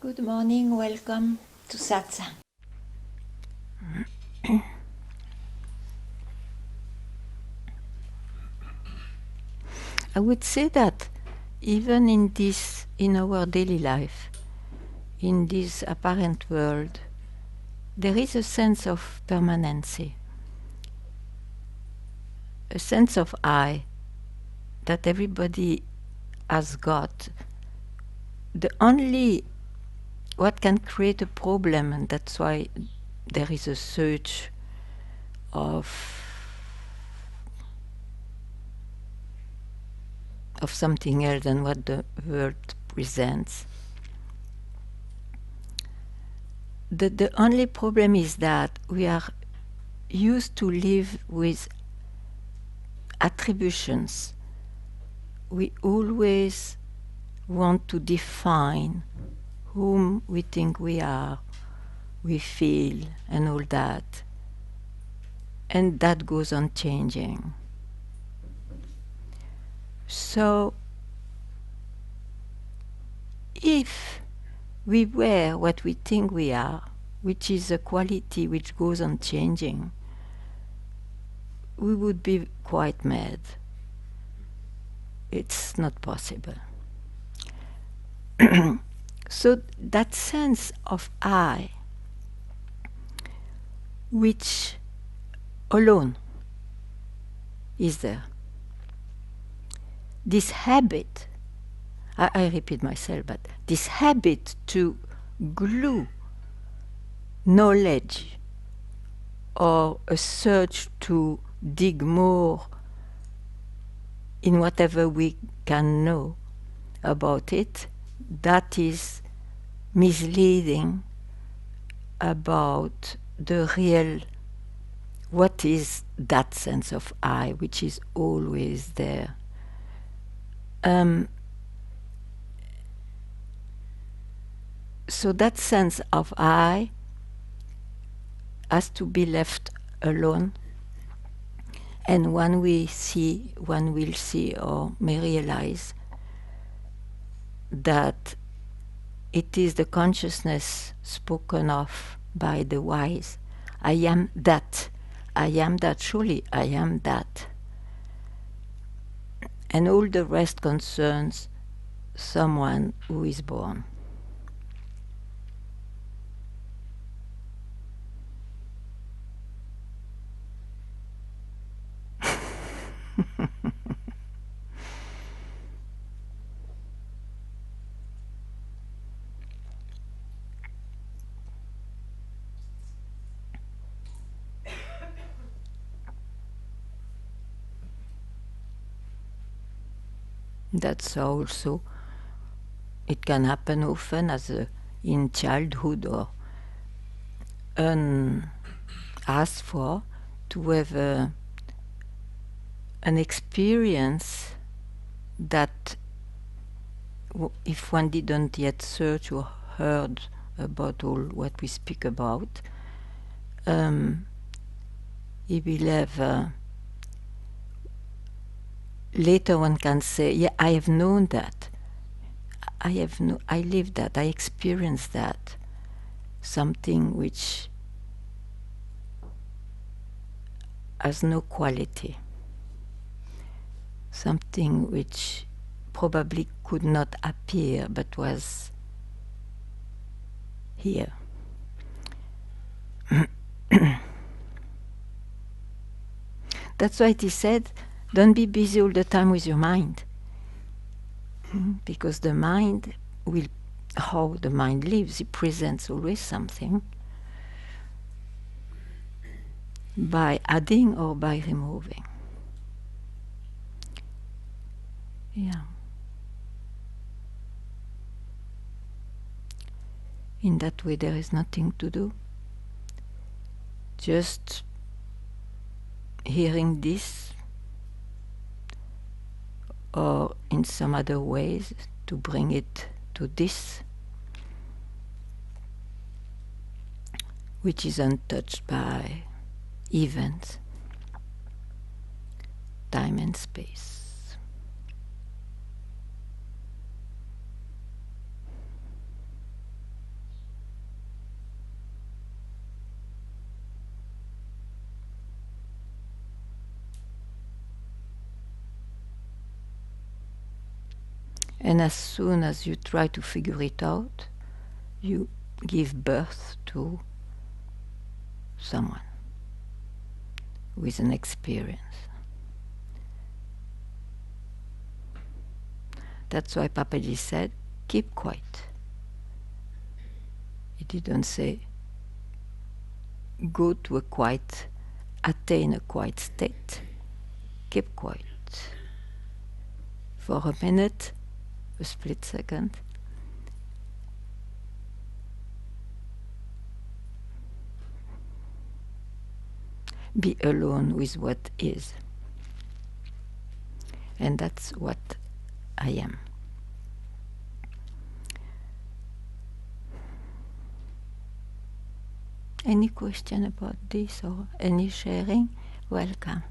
Good morning, welcome to Satsang. I would say that even in our daily life, in this apparent world, there is a sense of permanency, a sense of I that everybody has got. The only what can create a problem, and that's why there is a search of something else than what the world presents. The only problem is that we are used to live with attributions. We always want to define whom we think we are, we feel, and all that. And that goes on changing. So, if we were what we think we are, which is a quality which goes on changing, we would be quite mad. It's not possible. So that sense of I, which alone is there, this habit, I repeat myself, but this habit to glue knowledge or a search to dig more in whatever we can know about it, that is misleading about the real, what is that sense of I, which is always there. So that sense of I has to be left alone, and one will see or may realize that it is the consciousness spoken of by the wise. I am that. I am that. Surely I am that. And all the rest concerns someone who is born. That's also, it can happen often in childhood or asked for, to have an experience that if one didn't yet search or heard about all what we speak about, he will have later one can say, yeah, I have known that. I lived that, I experienced that. Something which has no quality. Something which probably could not appear but was here. That's why it is said, don't be busy all the time with your mind. Because the mind will, how the mind lives, it presents always something by adding or by removing. Yeah. In that way there is nothing to do. Just hearing this, or in some other ways to bring it to this, which is untouched by events, time and space. And as soon as you try to figure it out, you give birth to someone with an experience. That's why Papaji said, keep quiet. He didn't say, go to a quiet, attain a quiet state. Keep quiet. For a minute, a split second. Be alone with what is. And that's what I am. Any question about this or any sharing? Welcome.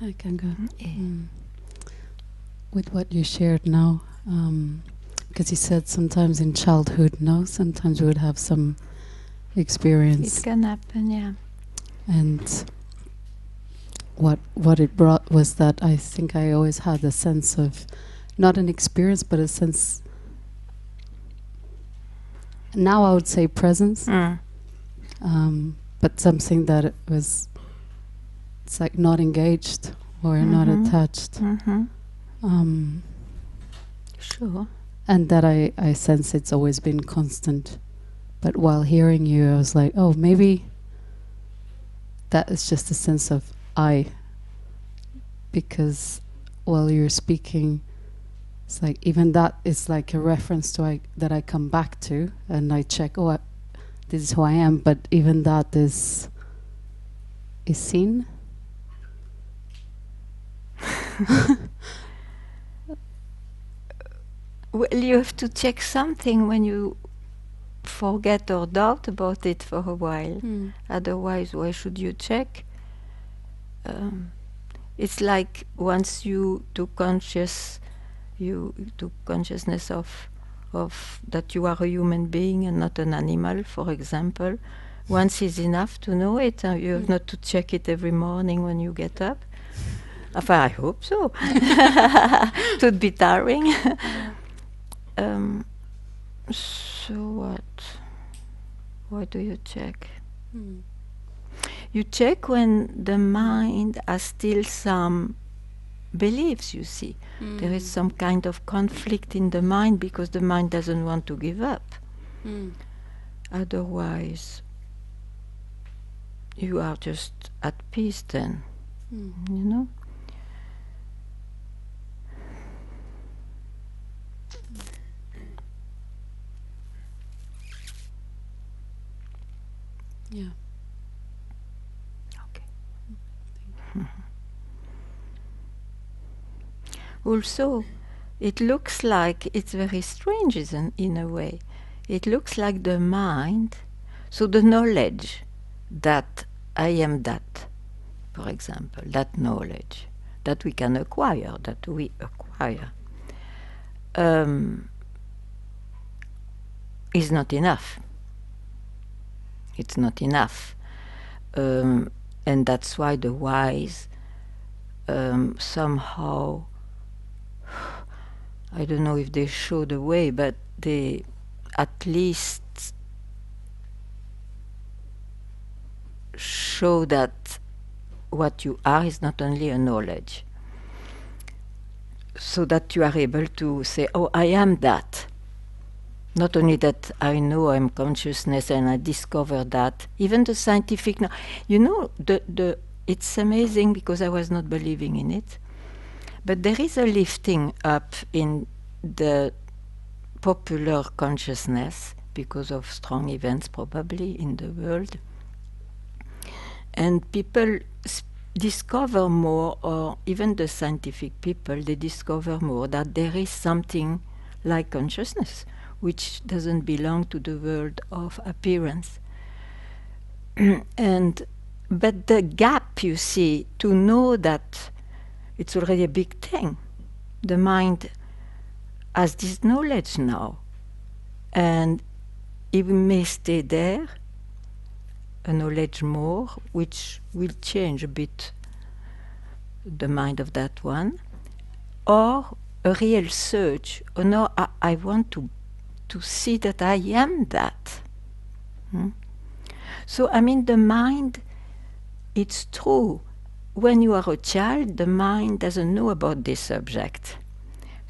I can go. Yeah. With what you shared now, because you said sometimes in childhood, no, sometimes we would have some experience. It can happen, yeah. And what it brought was that I think I always had a sense of, not an experience, but a sense, now I would say presence, but something that it was, it's like not engaged or not attached. Sure. And that I sense it's always been constant. But while hearing you, I was like, oh, maybe that is just a sense of I. Because while you're speaking, it's like even that is like a reference to that I come back to and I check, this is who I am. But even that is seen. Well, you have to check something when you forget or doubt about it for a while. Otherwise, why should you check? It's like once you took consciousness of that you are a human being and not an animal, for example. Once is enough to know it. You have not to check it every morning when you get up. Enfin, I hope so. It would be tiring. So what? Why do you check? You check when the mind has still some beliefs, you see. There is some kind of conflict in the mind because the mind doesn't want to give up. Otherwise, you are just at peace then, you know? Yeah. Okay. Also, it looks like it's very strange in a way. It looks like the mind, so the knowledge that I am that, for example, that knowledge that we can acquire, is not enough. It's not enough. And that's why the wise somehow, I don't know if they show the way, but they at least show that what you are is not only a knowledge. So that you are able to say, oh, I am that. Not only that I know I'm consciousness and I discover that. Even the scientific, you know, it's amazing because I was not believing in it. But there is a lifting up in the popular consciousness because of strong events probably in the world. And people discover more, or even the scientific people, they discover more that there is something like consciousness which doesn't belong to the world of appearance. But the gap, you see, to know that it's already a big thing. The mind has this knowledge now, and it may stay there, a knowledge more, which will change a bit the mind of that one, or a real search. Oh no, I want to see that I am that. So I mean, the mind, it's true. When you are a child, the mind doesn't know about this subject.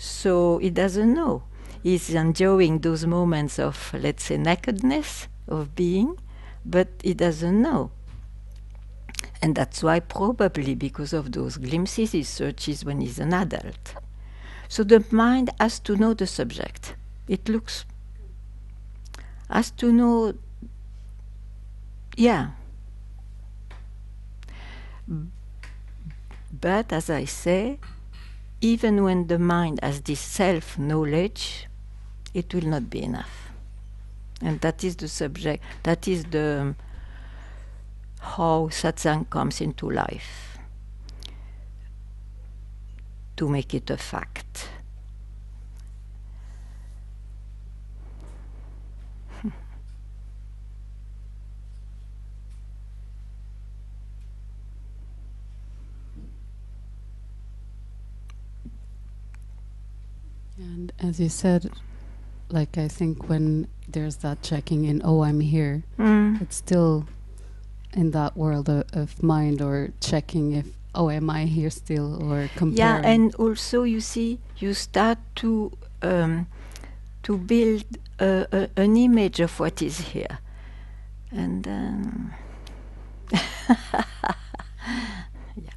So it doesn't know. He's enjoying those moments of, let's say, nakedness, of being, but he doesn't know. And that's why, probably because of those glimpses, he searches when he's an adult. So the mind has to know the subject. It has to know, yeah. But as I say, even when the mind has this self-knowledge, it will not be enough. And that is the subject, that is the how Satsang comes into life, to make it a fact. And as you said, like I think when there's that checking in, oh, I'm here, it's still in that world of mind, or checking if, oh, am I here still, or comparing. Yeah, and also you see, you start to build an image of what is here, and yeah.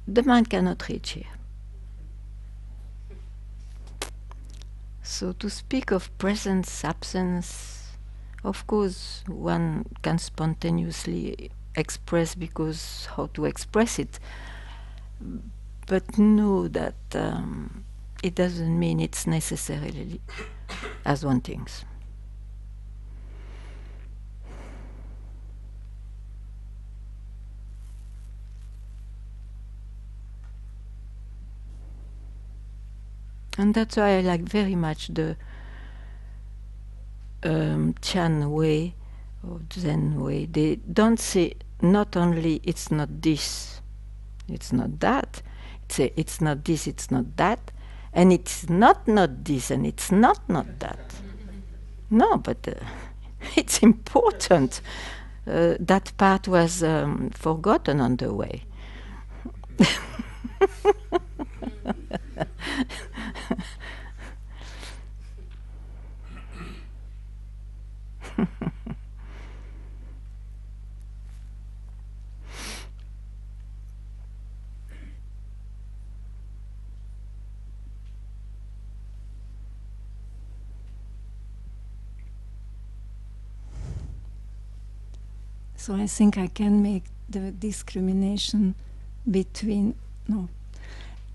The mind cannot reach here. So to speak of presence, absence, of course, one can spontaneously express, because how to express it, but know that it doesn't mean it's necessarily as one thinks. And that's why I like very much the Chan way or Zen way. They don't say not only it's not this, it's not that. Say it's not this, it's not that, and it's not this, and it's not that. No, but it's important. That part was forgotten on the way. So I think I can make the discrimination between, no.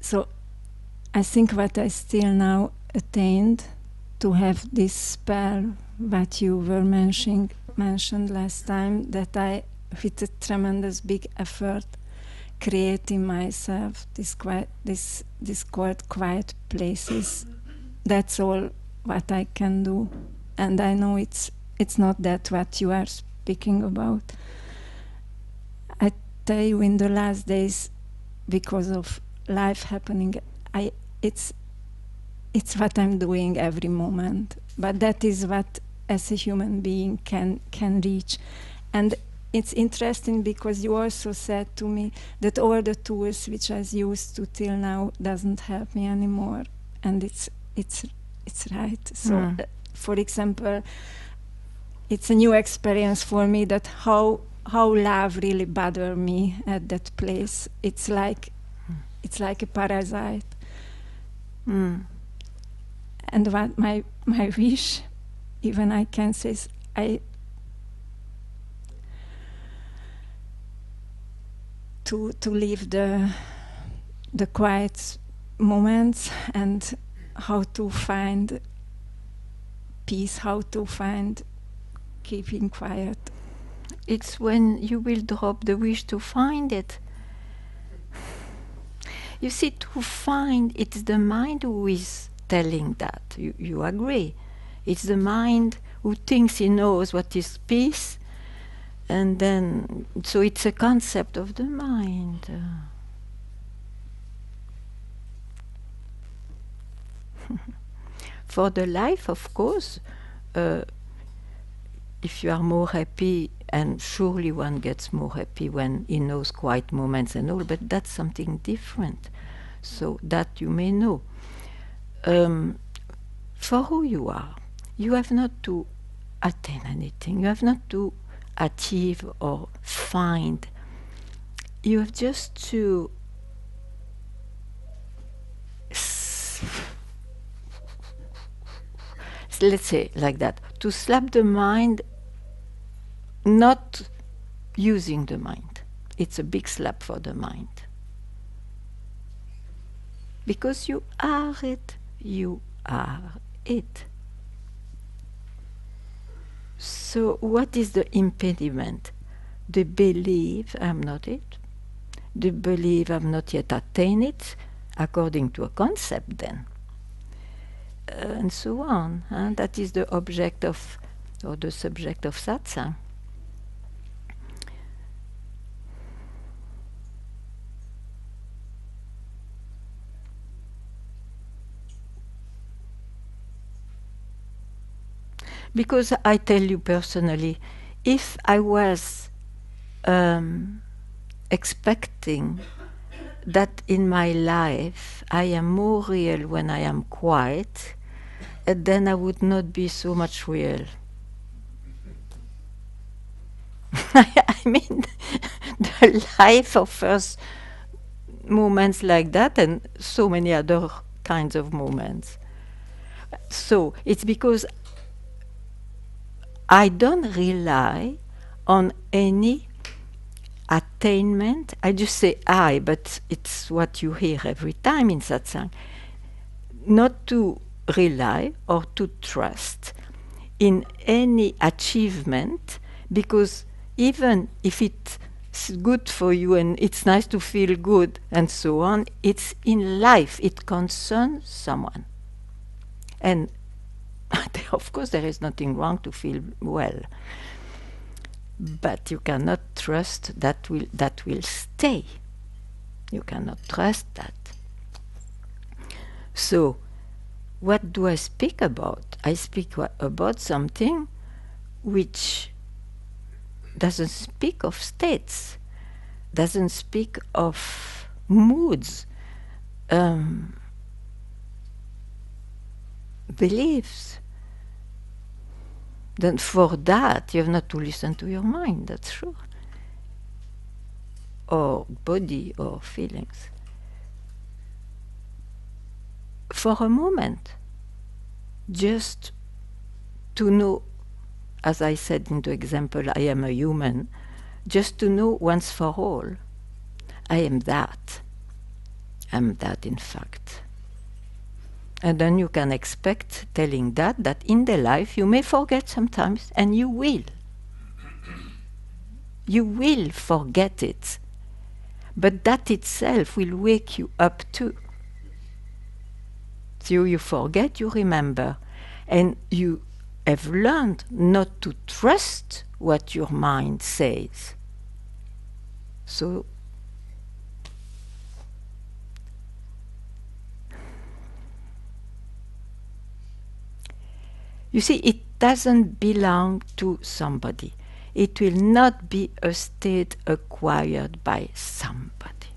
So I think what I still now attained to have this spell that you were mentioned last time, that I, with a tremendous big effort, creating myself this quiet places. That's all what I can do, and I know it's not that what you are speaking about. I tell you, in the last days, because of life happening, it's what I'm doing every moment. But that is what, as a human being, can reach. And it's interesting because you also said to me that all the tools which I used to till now doesn't help me anymore, and it's right. So, for example, it's a new experience for me that how love really bothered me at that place. It's like a parasite. And what my wish, even I can say, is to live the quiet moments, and how to find peace, how to find keeping quiet. It's when you will drop the wish to find it. You see, to find, it's the mind who is telling that. You agree? It's the mind who thinks he knows what is peace, and then, so it's a concept of the mind. For the life, of course, if you are more happy, and surely one gets more happy when he knows quiet moments and all, but that's something different. So that you may know. For who you have not to attain anything. You have not to achieve or find. You have just to let's say like that, to slap the mind, not using the mind. It's a big slap for the mind. Because you are it. You are it. So what is the impediment? The belief I'm not it. The belief I've not yet attained it, according to a concept then. And so on. That is the object of, or the subject of satsang. Because I tell you personally, if I was expecting that in my life I am more real when I am quiet, then I would not be so much real. I mean, the life offers moments like that and so many other kinds of moments. So it's because I don't rely on any attainment. I just say I, but it's what you hear every time in satsang. Not to rely or to trust in any achievement, because even if it's good for you and it's nice to feel good and so on, it's in life, it concerns someone. And of course there is nothing wrong to feel well, but you cannot trust that will stay. You cannot trust that. So what do I speak about? I speak about something which doesn't speak of states, doesn't speak of moods, beliefs. Then for that, you have not to listen to your mind, that's true. Or body or feelings. For a moment, just to know, as I said in the example, I am a human, just to know once for all, I am that. I'm that in fact. And then you can expect, telling that in the life you may forget sometimes, and you will. You will forget it. But that itself will wake you up too. So you forget, you remember. And you have learned not to trust what your mind says. So you see, it doesn't belong to somebody. It will not be a state acquired by somebody.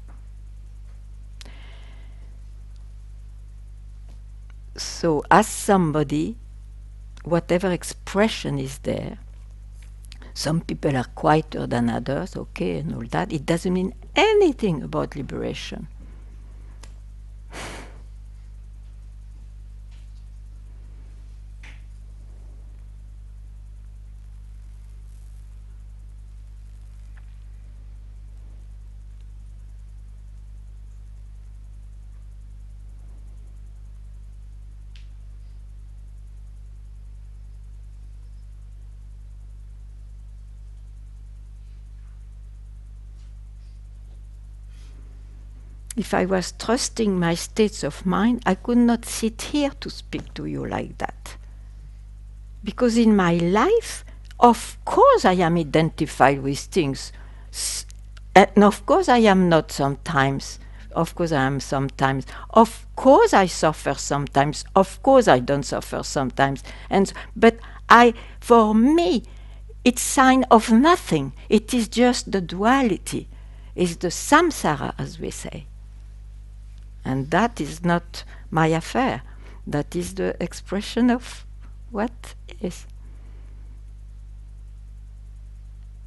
So as somebody, whatever expression is there, some people are quieter than others, okay, and all that, it doesn't mean anything about liberation. If I was trusting my states of mind, I could not sit here to speak to you like that. Because in my life, of course I am identified with things. And of course I am not sometimes. Of course I am sometimes. Of course I suffer sometimes. Of course I don't suffer sometimes. But for me, it's sign of nothing. It is just the duality. It's the samsara, as we say. And that is not my affair. That is the expression of what is.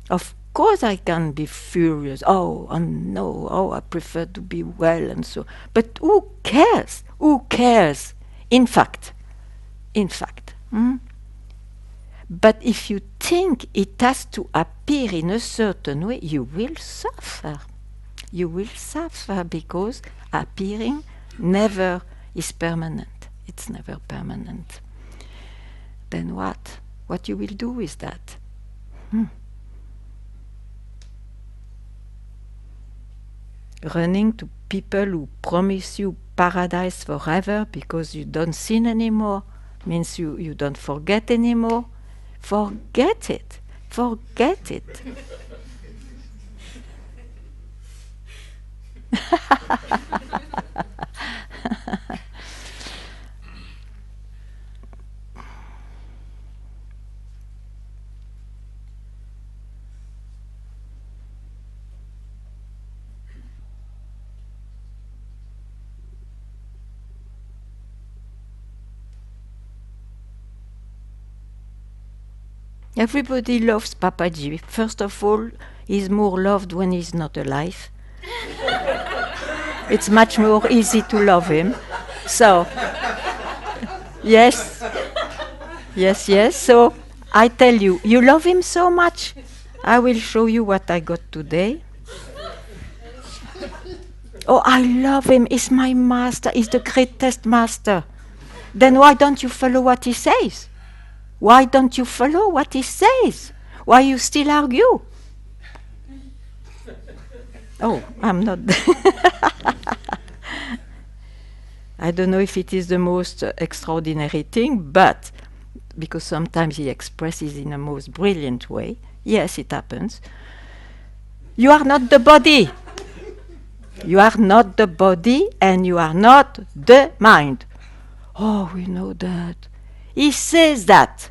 Of course I can be furious. Oh no, oh, I prefer to be well and so. But who cares? Who cares? In fact. But if you think it has to appear in a certain way, you will suffer. You will suffer because appearing never is permanent. It's never permanent. Then what? What you will do with that? Running to people who promise you paradise forever because you don't sin anymore means you don't forget anymore. Forget it. Forget it. Everybody loves Papaji. First of all, he's more loved when he's not alive. It's much more easy to love him. So, yes. So, I tell you, you love him so much. I will show you what I got today. Oh, I love him. He's my master. He's the greatest master. Then why don't you follow what he says? Why don't you follow what he says? Why you still argue? Oh, I'm not. I don't know if it is the most extraordinary thing, but because sometimes he expresses in a most brilliant way. Yes, it happens. You are not the body. You are not the body and you are not the mind. Oh, we know that. He says that.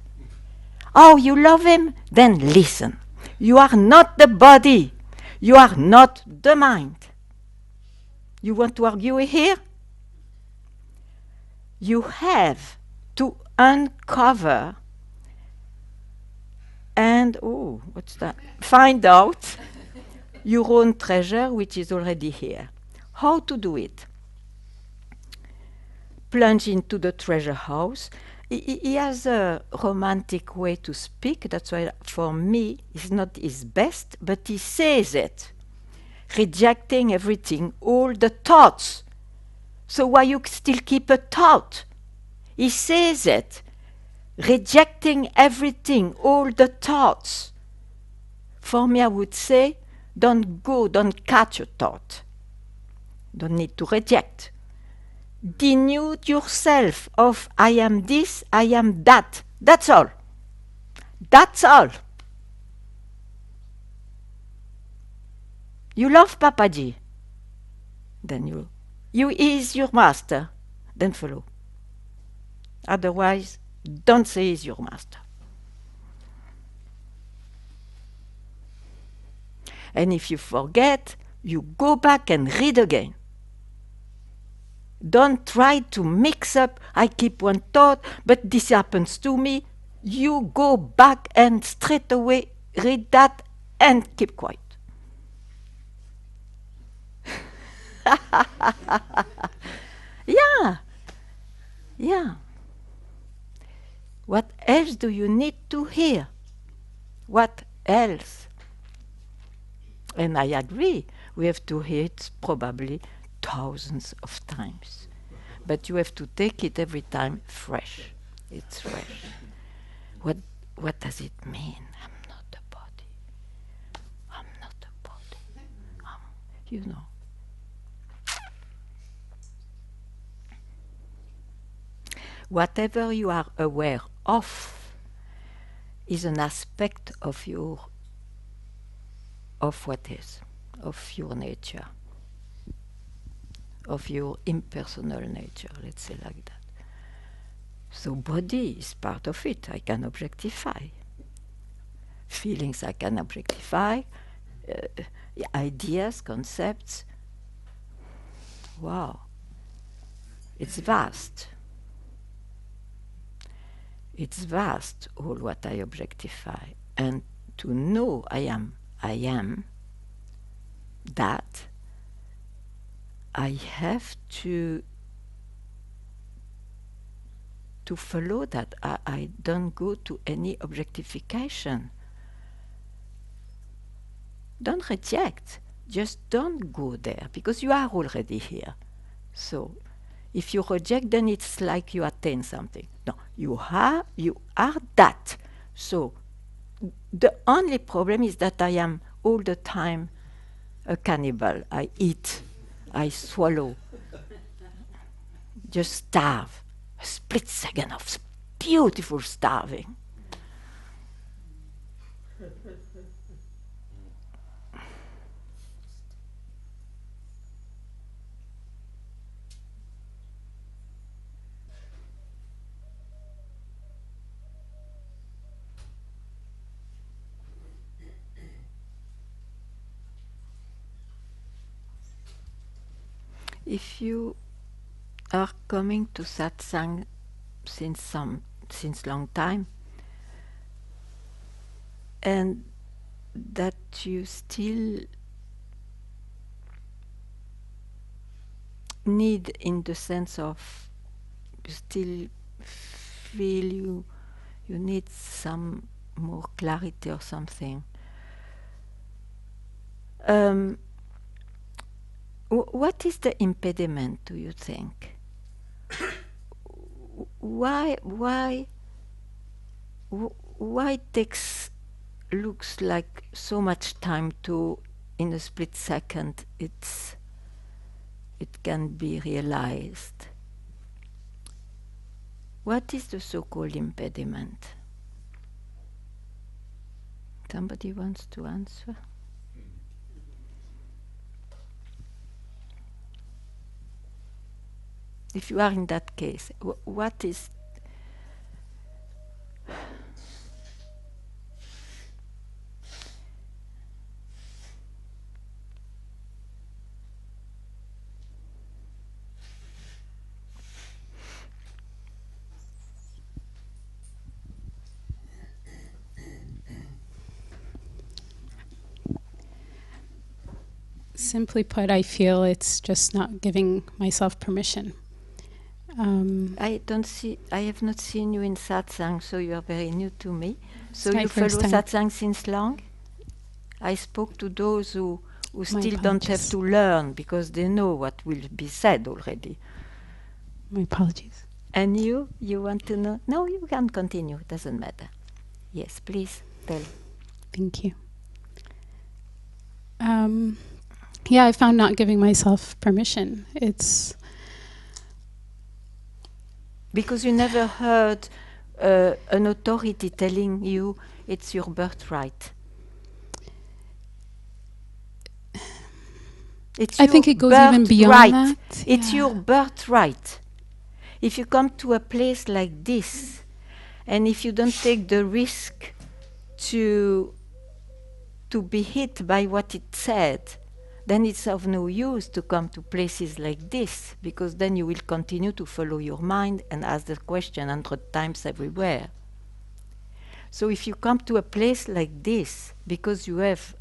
Oh, you love him? Then listen. You are not the body. You are not the mind. You want to argue here? You have to uncover and, oh, what's that? Find out your own treasure, which is already here. How to do it? Plunge into the treasure house. He has a romantic way to speak. That's why, for me, it's not his best, but he says it. Rejecting everything, all the thoughts. So why you still keep a thought? He says it. Rejecting everything, all the thoughts. For me, I would say, don't catch a thought. Don't need to reject. Denude yourself of I am this, I am that. That's all. That's all. You love Papaji. Then you is your master. Then follow. Otherwise, don't say he's your master. And if you forget, you go back and read again. Don't try to mix up, I keep one thought, but this happens to me. You go back and straight away read that and keep quiet. Yeah. What else do you need to hear? What else? And I agree, we have to hear it probably thousands of times. But you have to take it every time fresh. It's fresh. What does it mean? I'm not a body. I'm not a body. You know. Whatever you are aware of is an aspect of what is, of your nature, of your impersonal nature, let's say like that. So body is part of it. I can objectify. Feelings I can objectify. Ideas, concepts. Wow. It's vast. It's vast, all what I objectify. And to know I am that, I have to follow that. I don't go to any objectification. Don't reject. Just don't go there, because you are already here. So if you reject, then it's like you attain something. No, you are that. So the only problem is that I am all the time a cannibal. I eat, I swallow, just starve. A split second of beautiful starving. If you are coming to Satsang since long time, and that you still need, in the sense of you still feel you need some more clarity or something. What is the impediment, do you think? Why looks like so much time to, in a split second, it can be realized? What is the so-called impediment? Somebody wants to answer? If you are in that case, what is... Simply put, I feel it's just not giving myself permission. I have not seen you in Satsang, so you are very new to me. So you follow first time. Satsang since long? I spoke to those who still don't have apologies. to learn, because they know what will be said already. My apologies. And you want to know? No, you can continue, doesn't matter. Yes, please, tell. Thank you. Yeah, I found not giving myself permission. It's Because you never heard an authority telling you it's your birthright. I think it goes even beyond that. It's your birthright. If you come to a place like this, and if you don't take the risk to be hit by what it said, then it's of no use to come to places like this, because then you will continue to follow your mind and ask the question 100 times everywhere. So if you come to a place like this because you have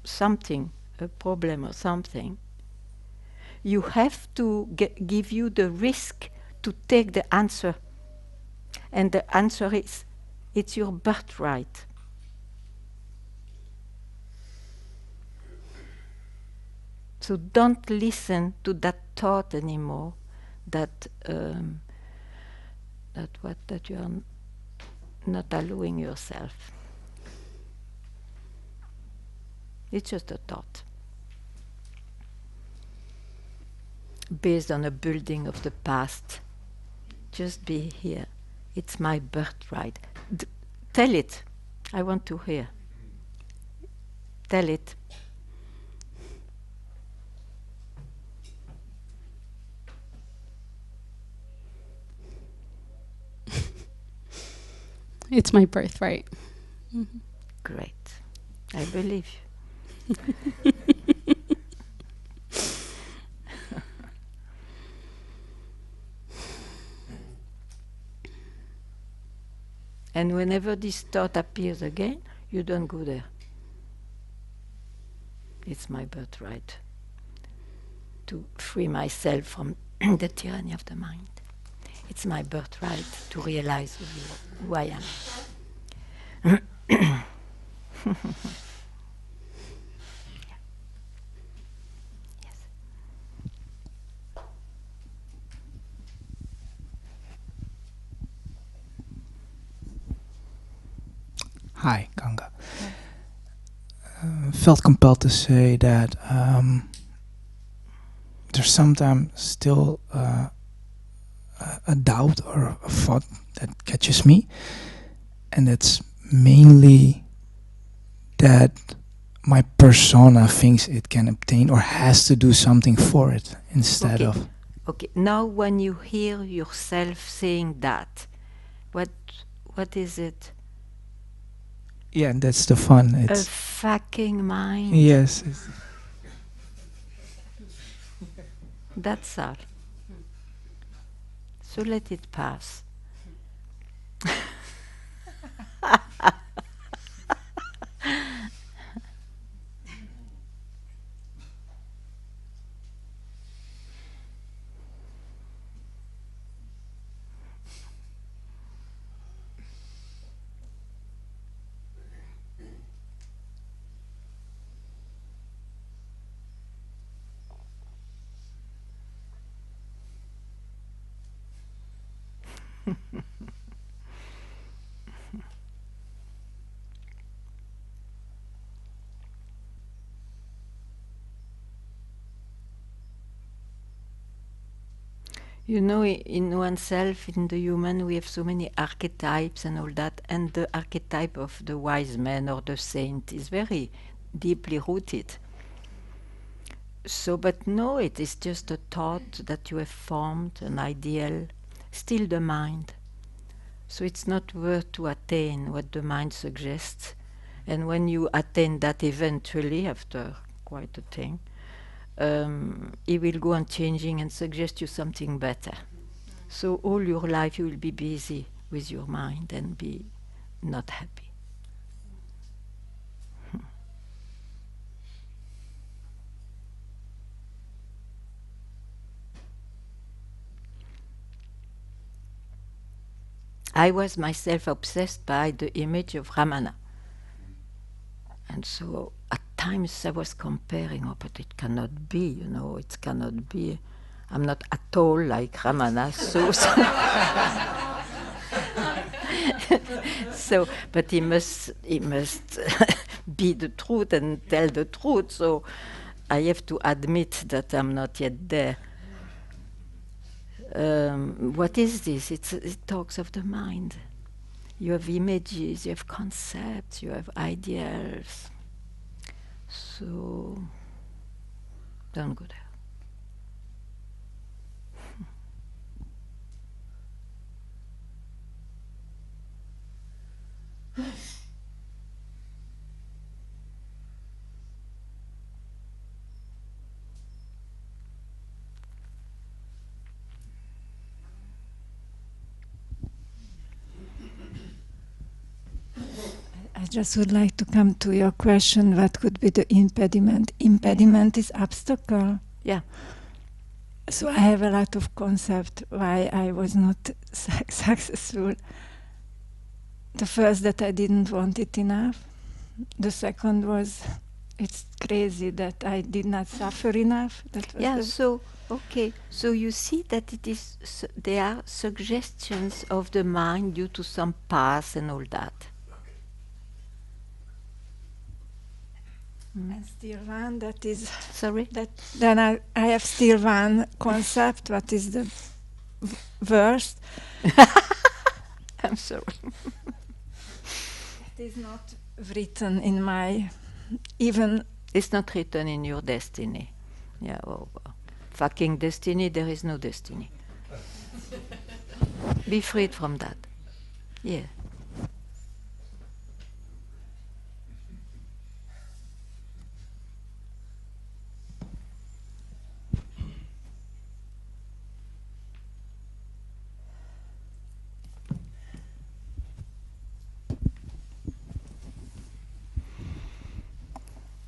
something, a problem or something, you have to give you the risk to take the answer. And the answer is, it's your birthright. So don't listen to that thought anymore, that you are not allowing yourself. It's just a thought, based on a building of the past, Just be here. It's my birthright. Tell it. I want to hear. Tell it. It's my birthright. Mm-hmm. Great. I believe you. And whenever this thought appears again, you don't go there. It's my birthright to free myself from the tyranny of the mind. It's my birthright to realize who I am. Yes. Hi, Ganga. Felt compelled to say that there's sometimes still a doubt or a thought that catches me, and it's mainly that my persona thinks it can obtain or has to do something for it instead of... Okay, now when you hear yourself saying that, what is it? Yeah, that's the fun. A It's fucking mind. yes. That's all. So let it pass. You know, in oneself, in the human, we have so many archetypes and all that, and the archetype of the wise man or the saint is very deeply rooted. So, but no, it is just a thought that you have formed, an ideal, still the mind. So it's not worth to attain what the mind suggests. And when you attain that eventually, after quite a thing, it will go on changing and suggest you something better. So all your life you will be busy with your mind and be not happy. I was myself obsessed by the image of Ramana. And so at times I was comparing, oh, but it cannot be, you know, it cannot be. I'm not at all like Ramana, so but he must be the truth and tell the truth, so I have to admit that I'm not yet there. What is this? It talks of the mind. You have images, you have concepts, you have ideals. So don't go there. I just would like to come to your question, what could be the impediment? Impediment is obstacle. Yeah. So I have a lot of concept why I was not successful. The first, that I didn't want it enough. The second was, it's crazy that I did not suffer enough. That was Yeah, so, okay. So you see that it is, there are suggestions of the mind due to some past and all that. And still one that is... Sorry? That then I have still one concept, what is the verse. I'm sorry. It is not written in my even. It's not written in your destiny. Yeah, fucking destiny, there is no destiny. Be freed from that. Yeah.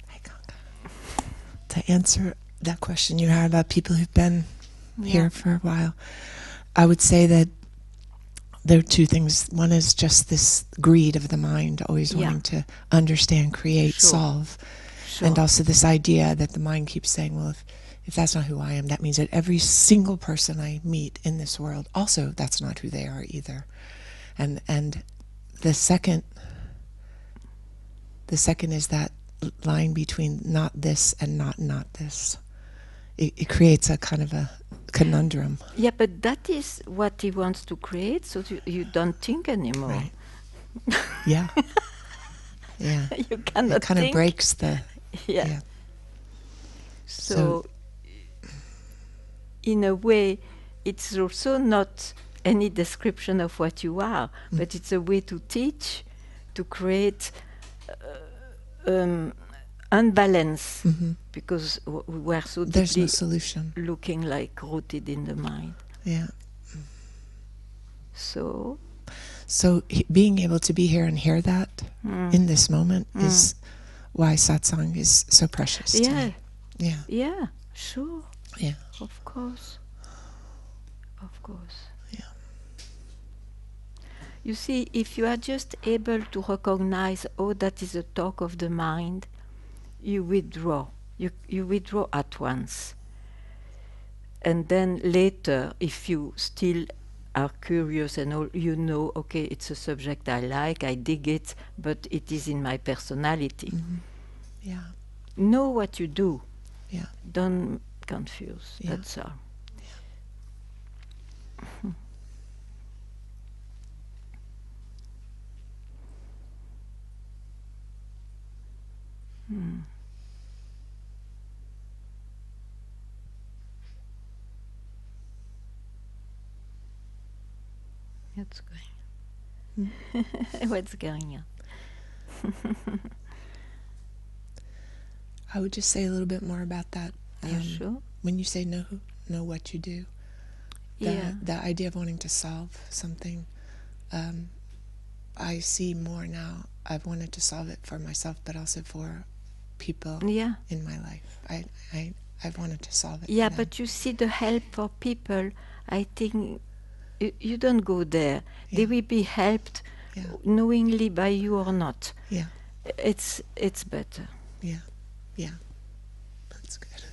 Hey, Ganga. To answer that question you had about people who've been here for a while, I would say that there are two things. One is just this greed of the mind, always wanting to understand, create, solve. Sure. And also this idea that the mind keeps saying, well, if that's not who I am, that means that every single person I meet in this world, also that's not who they are either. And the second is that line between not this and not this. It creates a kind of a conundrum. Yeah, but that is what he wants to create, so you don't think anymore. Right. Yeah. Yeah. You cannot it kind think. of breaks the... Yeah. So, in a way, it's also not any description of what you are, but it's a way to teach, to create unbalance, because we were so There's deeply no solution. looking like rooted in the mind. Yeah. So being able to be here and hear that in this moment is why satsang is so precious to me. Yeah. Yeah, sure. Yeah. Of course. Of course. Yeah. You see, if you are just able to recognize, oh, that is a talk of the mind, you withdraw. You withdraw at once. And then later, if you still are curious and all, you know, okay, it's a subject I like, I dig it, but it is in my personality. Yeah. Know what you do. Yeah. Don't confuse. Yeah. That's all. What's going on? What's going on? I would just say a little bit more about that. You sure? When you say know what you do, the idea of wanting to solve something, I see more now. I've wanted to solve it for myself, but also for people in my life. I've wanted to solve it. Yeah, but you see, the help for people, I think you don't go there. Yeah. They will be helped knowingly by you or not. Yeah. It's better. Yeah. Yeah. That's good.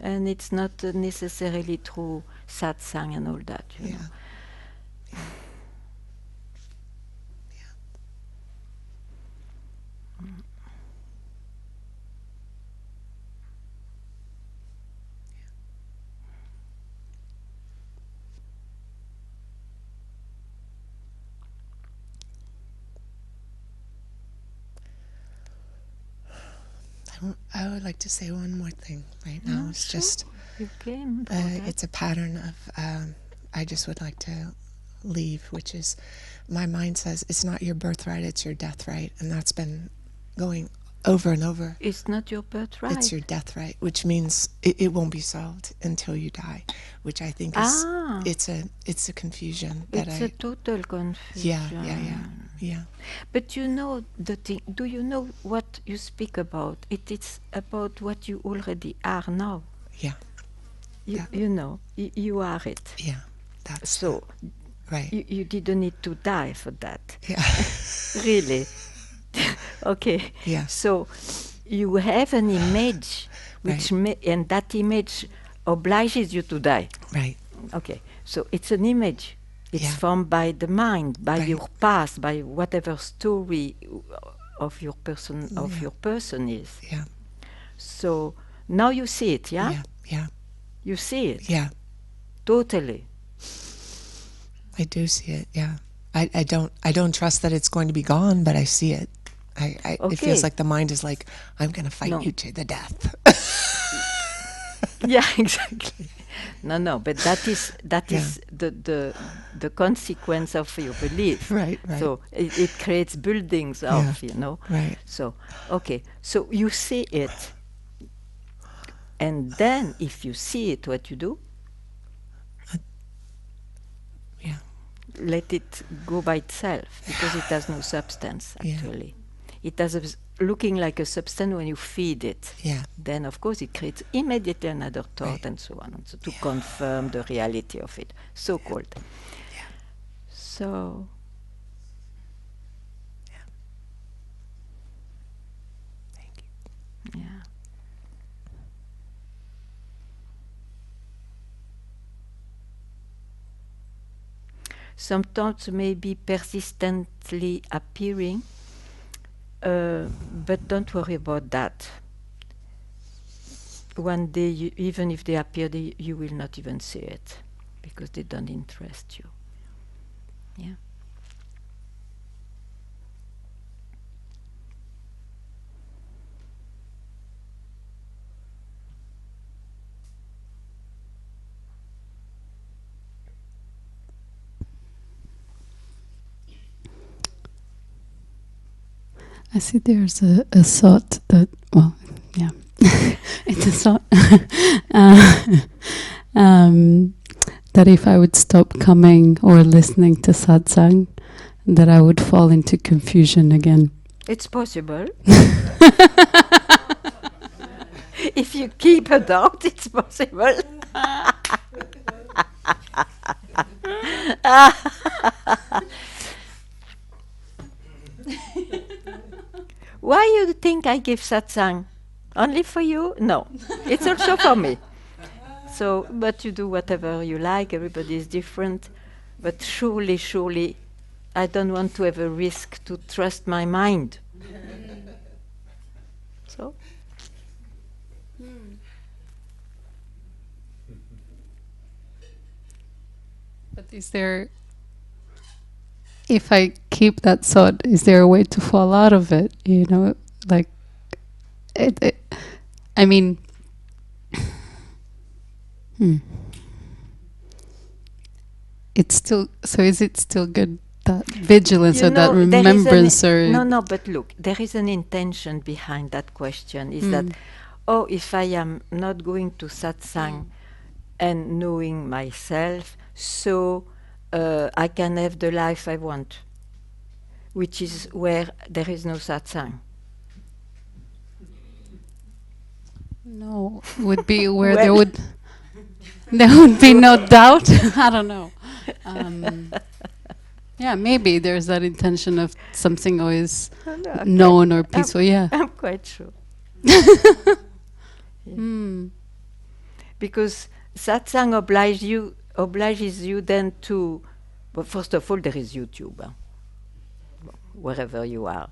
And it's not necessarily through satsang and all that, you know. Yeah. I would like to say one more thing right now. It's sure. just You came for it's a pattern of I just would like to leave, which is my mind says it's not your birthright, it's your death right, and that's been going over and over. It's not your birthright. It's your death right, which means it won't be solved until you die, which I think is it's a confusion that it's a total confusion. Yeah. But you know the thing. Do you know what you speak about? It is about what you already are now. Yeah. You know, you are it. Yeah. That's so. Right. You didn't need to die for that. Yeah. Really. Okay. Yeah. So you have an image, which and that image obliges you to die. Right. Okay. So it's an image. It's formed by the mind, by your past, by whatever story of your person your person is. Yeah. So now you see it, yeah? Yeah. Yeah. You see it. Yeah. Totally. I do see it. Yeah. I don't trust that it's going to be gone, but I see it. It feels Okay. like the mind is like, I'm going to fight No. you to the death. Yeah, exactly. No, but that is Yeah. the consequence of your belief. Right. So it creates buildings Yeah. of, Right. So, okay, so you see it, and then if you see it, what you do? Yeah. Let it go by itself, because it has no substance, Yeah. actually. It has looking like a substance when you feed it. Yeah. Then, of course, it creates immediately another thought, Right. and so on, and so to confirm the reality of it, so-called. Yeah. So, Thank you. yeah. Some thoughts may be persistently appearing, but don't worry about that. One day, even if they appear, you will not even see it, because they don't interest you. Yeah. I see there's a thought that, well, yeah, it's a thought that if I would stop coming or listening to satsang, that I would fall into confusion again. It's possible. If you keep a doubt, it's possible. Why you think I give satsang? Only for you? No. It's also for me. So, but you do whatever you like, everybody is different. But surely, I don't want to have a risk to trust my mind. So? But is there, if I keep that thought, is there a way to fall out of it? Like, I mean, it's still, so is it still good, that vigilance or that remembrance? No, but look, there is an intention behind that question, is that, if I am not going to satsang and knowing myself, so I can have the life I want, which is where there is no satsang. No, would be where there would be no doubt. I don't know. Yeah, maybe there's that intention of something always known or peaceful. Yeah, I'm quite sure. Because satsang obliges you then to, well, first of all, there is YouTube, wherever you are.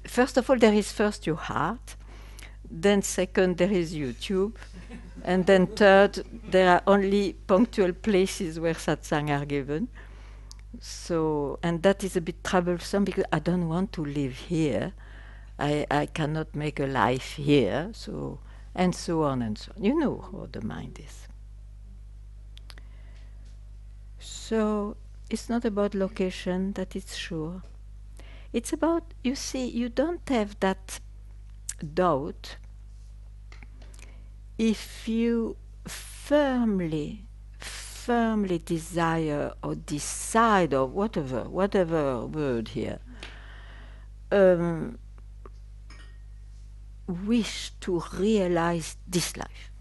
First of all, there is first your heart, then second, there is YouTube, and then third, there are only punctual places where satsang are given. So, and that is a bit troublesome, because I don't want to live here. I cannot make a life here, so, and so on and so on. You know how the mind is. So, it's not about location, that is sure. It's about, you see, you don't have that doubt if you firmly desire or decide, or whatever word here, wish to realize this life.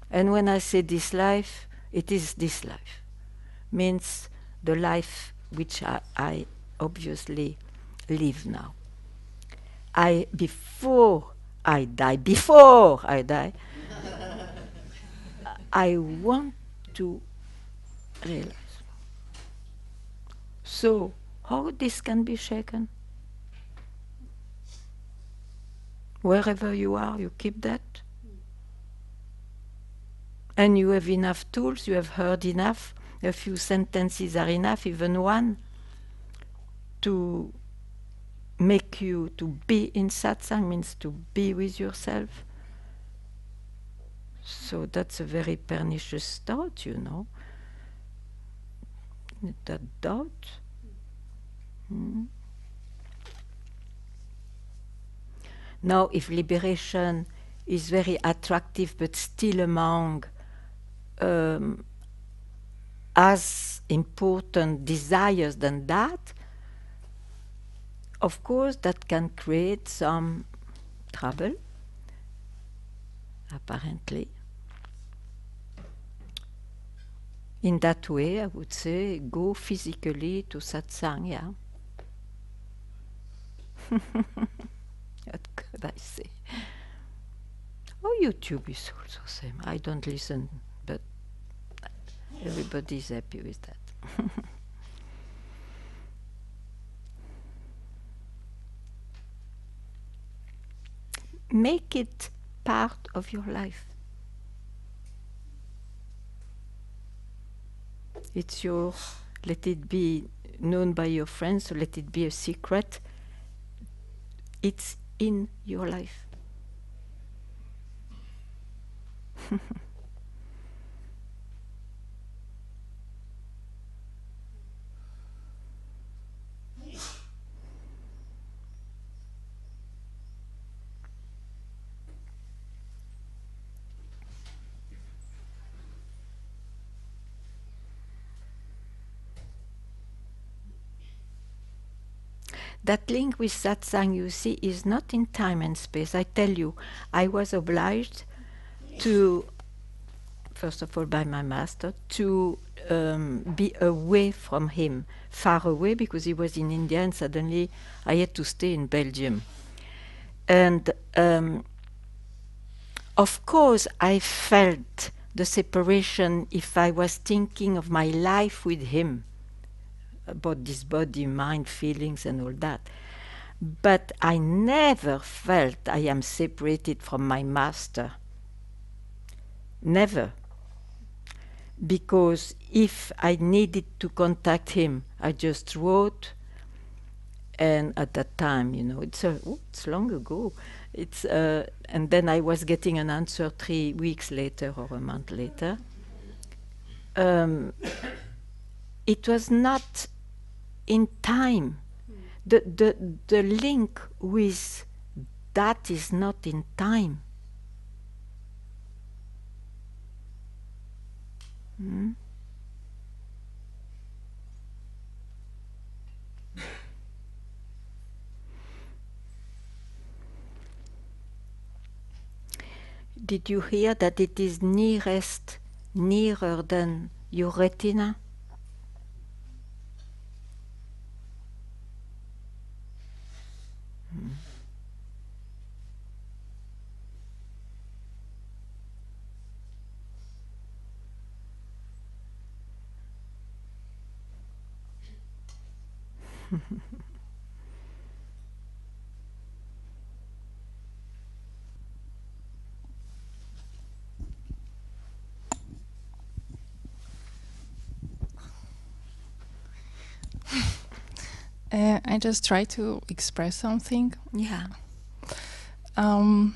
And when I say this life, it is this life. Means the life which I obviously live now. Before I die, I want to realize. So, how this can be shaken? Wherever you are, you keep that. And you have enough tools, you have heard enough a few sentences are enough, even one, to make you to be in satsang, means to be with yourself. So that's a very pernicious thought, you know. That doubt. Now, if liberation is very attractive but still among as important desires than that, of course that can create some trouble, apparently. In that way, I would say, go physically to satsang, yeah. What could I say? Oh, YouTube is also same. I don't listen, but everybody's happy with that. Make it part of your life. It's your, let it be known by your friends, or let it be a secret. It's in your life. That link with satsang, you see, is not in time and space. I tell you, I was obliged to, first of all by my master, to be away from him, far away, because he was in India and suddenly I had to stay in Belgium. And of course I felt the separation if I was thinking of my life with him, about this body, mind, feelings and all that. But I never felt I am separated from my master. Never. Because if I needed to contact him, I just wrote, and at that time, you know, it's long ago. And then I was getting an answer 3 weeks later or a month later. It was not in time. The link with that is not in time. Did you hear that it is nearer than your retina? I just try to express something. Yeah. I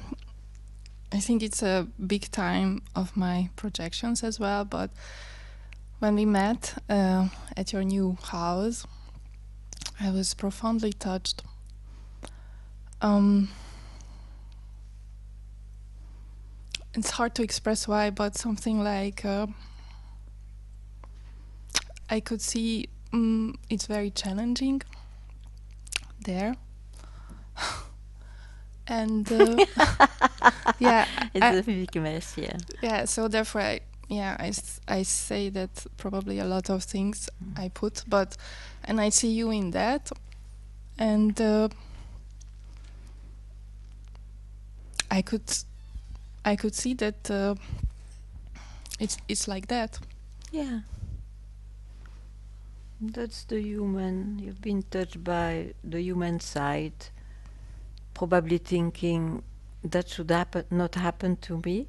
think it's a big time of my projections as well, but when we met at your new house, I was profoundly touched. It's hard to express why, but something like I could see it's very challenging there. And yeah, It's a big mess, yeah. yeah. So therefore, I say that probably a lot of things I put, and I see you in that, and I could see that it's like that. Yeah. That's the human. You've been touched by the human side, probably thinking that should not happen to me.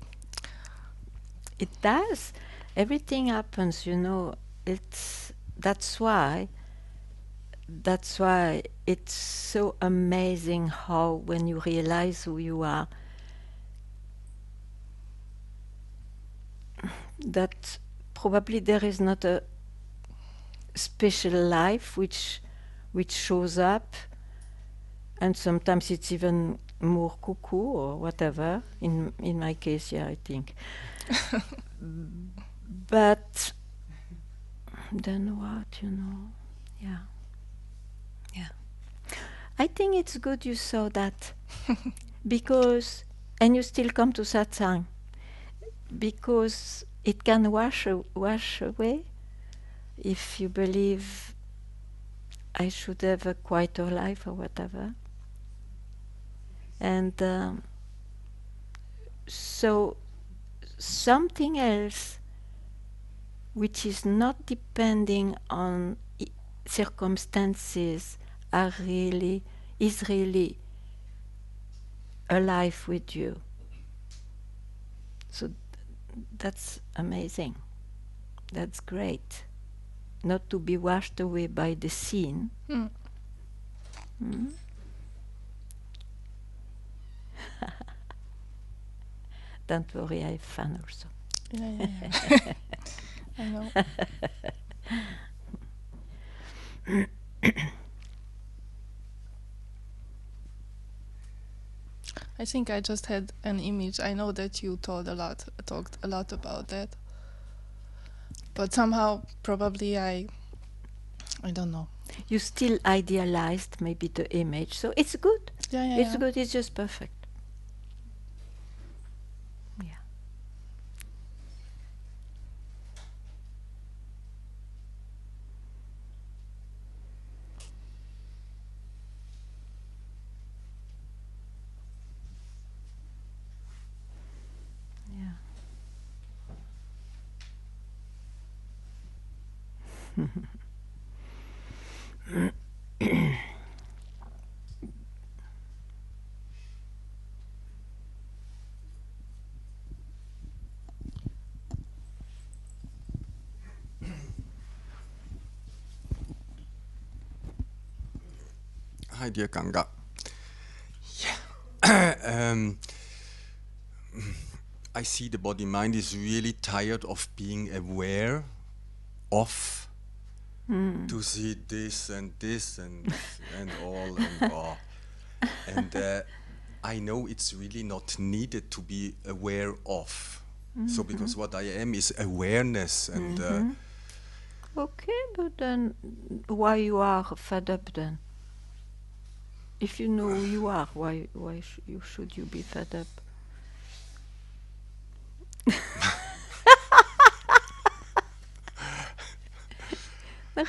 It does. Everything happens, you know. that's why it's so amazing how when you realize who you are, that probably there is not a special life which shows up, and sometimes it's even more cuckoo or whatever. In my case, yeah, I think. But then what, yeah. I think it's good you saw that, because, and you still come to Satsang, because it can wash away if you believe I should have a quieter life or whatever. And so something else which is not depending on circumstances is really alive with you. So that's amazing. That's great. Not to be washed away by the scene. Don't worry, I have fun also. Yeah. I know. I think I just had an image. I know that you talked a lot about that, but somehow probably I don't know. You still idealized maybe the image, so it's good. Yeah. It's good. It's just perfect. Yeah. Hi, dear Ganga. Yeah. I see the body-mind is really tired of being aware of to see this and all and all. And I know it's really not needed to be aware of. So because what I am is awareness and Okay, but then why you are fed up then? If you know who you are, why should you be fed up?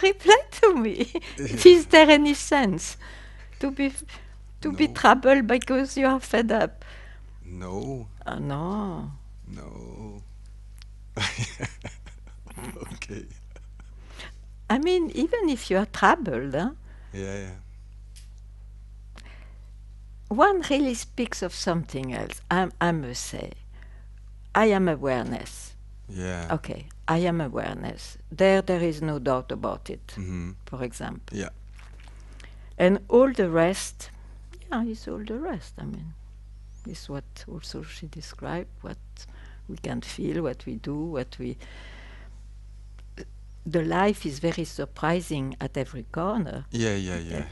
Reply to me. Is there any sense to be No. troubled because you are fed up? No. No. No. Okay. I mean, even if you are troubled, Yeah. one really speaks of something else. I must say, I am awareness. Yeah. Okay, I am awareness. There is no doubt about it. For example. Yeah. And all the rest, is all the rest. I mean, is what also she described, what we can feel, what we do, the life is very surprising at every corner. Yeah.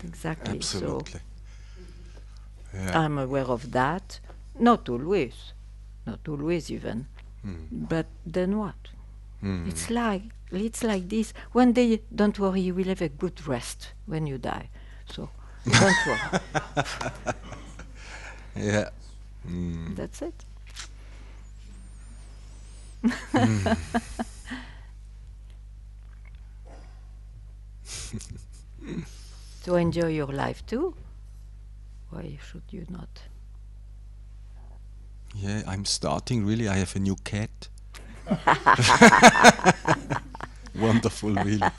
Exactly. Absolutely. So Yeah. I'm aware of that. Not always even. But then what? It's like this. One day, don't worry, you will have a good rest when you die. So don't worry. Yeah. That's it. So enjoy your life too. Why should you not? Yeah, I'm starting really. I have a new cat. Wonderful, really.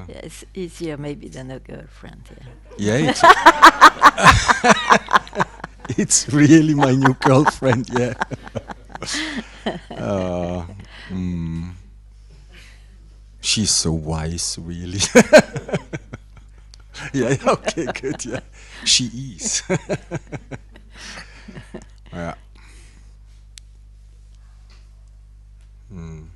It's easier maybe than a girlfriend. Yeah, it's really my new girlfriend. Yeah. she's so wise, really. Yeah, okay, good, yeah. She is. Yeah. Mm.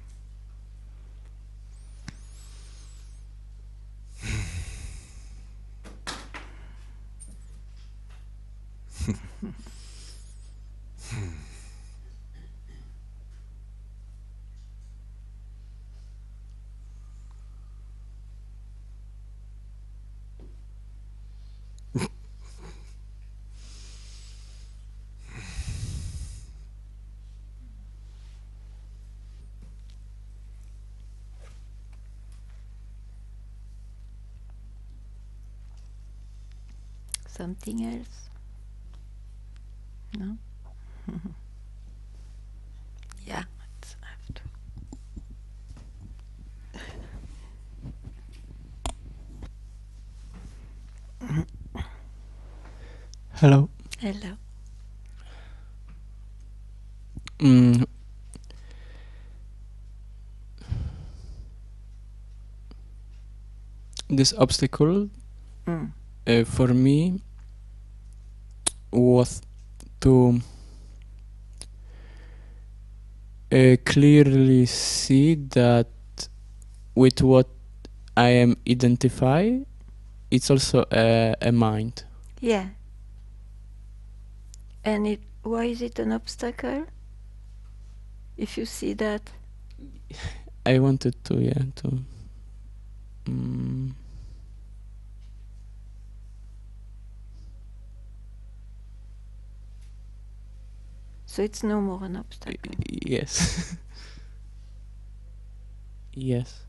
Something else? No? Yeah, it's, I have to. Hello. Hello. Mm, this obstacle for me was to clearly see that with what I am identify, it's also a mind. Yeah. And it, why is it an obstacle? If you see that? I wanted to, yeah, to. Mm, So it's no more an obstacle. yes. Yes.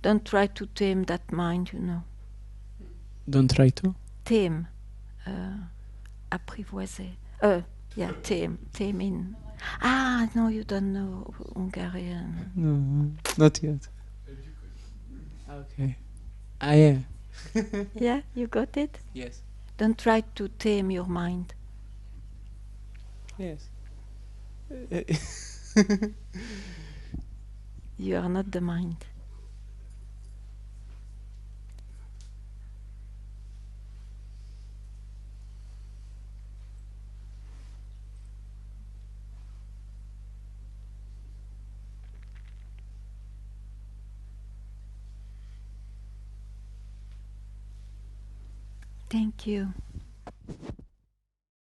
Don't try to tame that mind, you know. Don't try to. Tame. Apprivoiser. Yeah, tame. Tame in. Ah, no, you don't know Hungarian. No, not yet. Okay. Yeah. Yeah, you got it? Yes. Don't try to tame your mind. Yes. You are not the mind. Thank you.